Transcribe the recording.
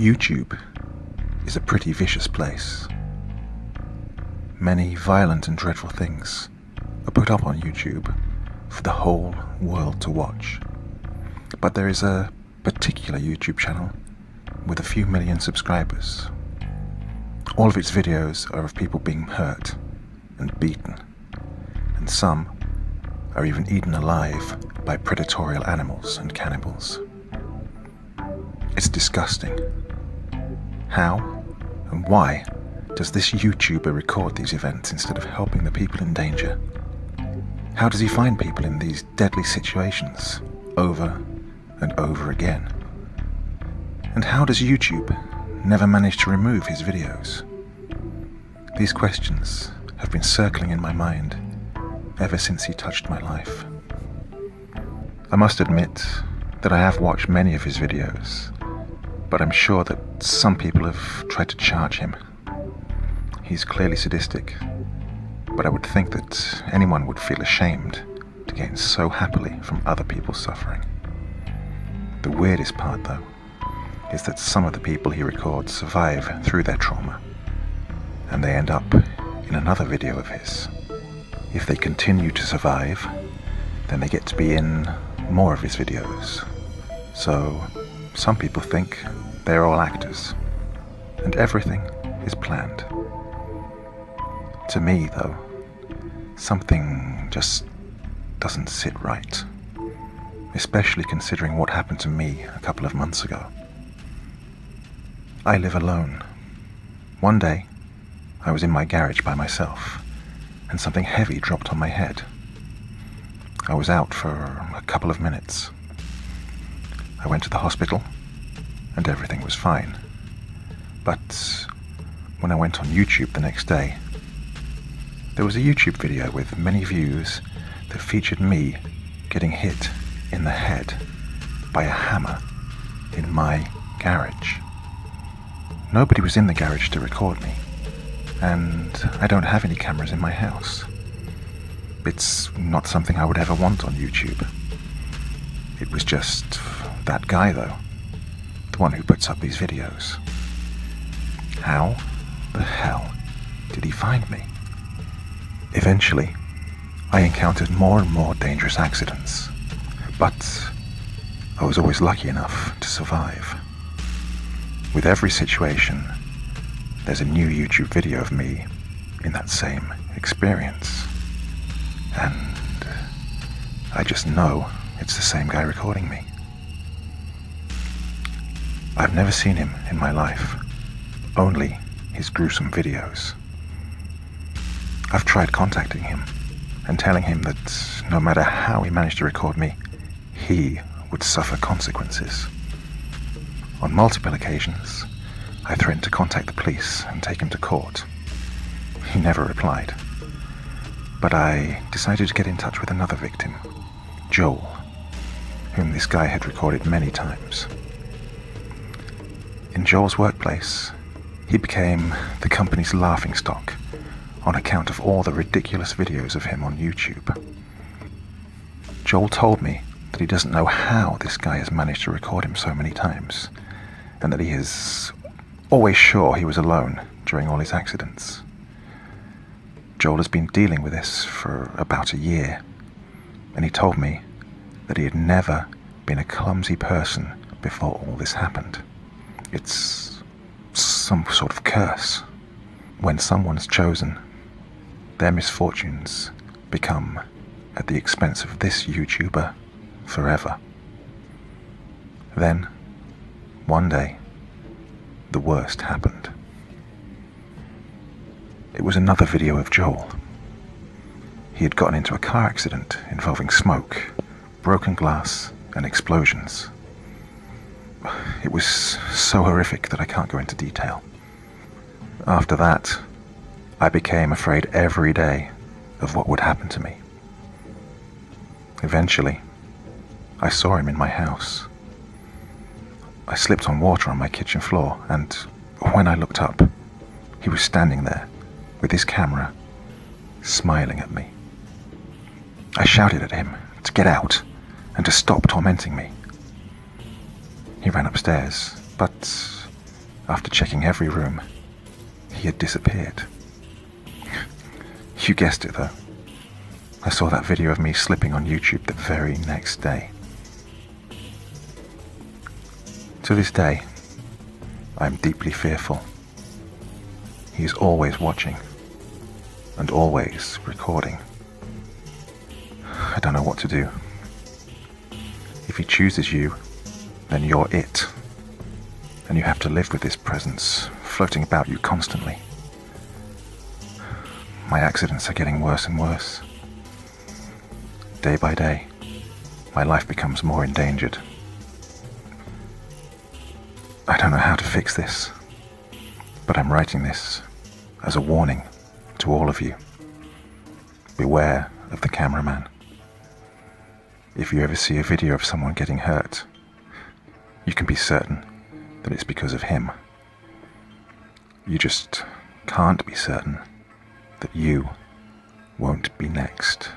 YouTube is a pretty vicious place. Many violent and dreadful things are put up on YouTube for the whole world to watch. But there is a particular YouTube channel with a few million subscribers. All of its videos are of people being hurt and beaten, and some are even eaten alive by predatory animals and cannibals. It's disgusting. How and why does this YouTuber record these events instead of helping the people in danger? How does he find people in these deadly situations over and over again? And how does YouTube never manage to remove his videos? These questions have been circling in my mind ever since he touched my life. I must admit that I have watched many of his videos, but I'm sure that some people have tried to charge him. He's clearly sadistic, but I would think that anyone would feel ashamed to gain so happily from other people's suffering. The weirdest part, though, is that some of the people he records survive through their trauma, and they end up in another video of his. If they continue to survive, then they get to be in more of his videos. So some people think they're all actors, and everything is planned. To me, though, something just doesn't sit right, especially considering what happened to me a couple of months ago. I live alone. One day, I was in my garage by myself, and something heavy dropped on my head. I was out for a couple of minutes. I went to the hospital, and everything was fine. But when I went on YouTube the next day, there was a YouTube video with many views that featured me getting hit in the head by a hammer in my garage. Nobody was in the garage to record me, and I don't have any cameras in my house. It's not something I would ever want on YouTube. It was just that guy, though, the one who puts up these videos. How the hell did he find me? Eventually, I encountered more and more dangerous accidents, but I was always lucky enough to survive. With every situation, there's a new YouTube video of me in that same experience. And I just know it's the same guy recording me. I've never seen him in my life, only his gruesome videos. I've tried contacting him and telling him that no matter how he managed to record me, he would suffer consequences. On multiple occasions, I threatened to contact the police and take him to court. He never replied. But I decided to get in touch with another victim, Joel, whom this guy had recorded many times. In Joel's workplace, he became the company's laughingstock on account of all the ridiculous videos of him on YouTube. Joel told me that he doesn't know how this guy has managed to record him so many times, and that he is always sure he was alone during all his accidents. Joel has been dealing with this for about a year, and he told me that he had never been a clumsy person before all this happened. It's some sort of curse. When someone's chosen, their misfortunes become at the expense of this YouTuber forever. Then, one day, the worst happened. It was another video of Joel. He had gotten into a car accident involving smoke, broken glass, and explosions. It was so horrific that I can't go into detail. After that, I became afraid every day of what would happen to me. Eventually, I saw him in my house. I slipped on water on my kitchen floor, and when I looked up, he was standing there with his camera, smiling at me. I shouted at him to get out and to stop tormenting me. He ran upstairs, but After checking every room, he had disappeared. You guessed it though. I saw that video of me slipping on YouTube the very next day. To this day, I am deeply fearful. He is always watching and always recording. I don't know what to do. If he chooses you, then you're it. And you have to live with this presence floating about you constantly. My accidents are getting worse and worse. Day by day, my life becomes more endangered. I don't know how to fix this, but I'm writing this as a warning to all of you. Beware of the cameraman. If you ever see a video of someone getting hurt, you can be certain that it's because of him. You just can't be certain that you won't be next.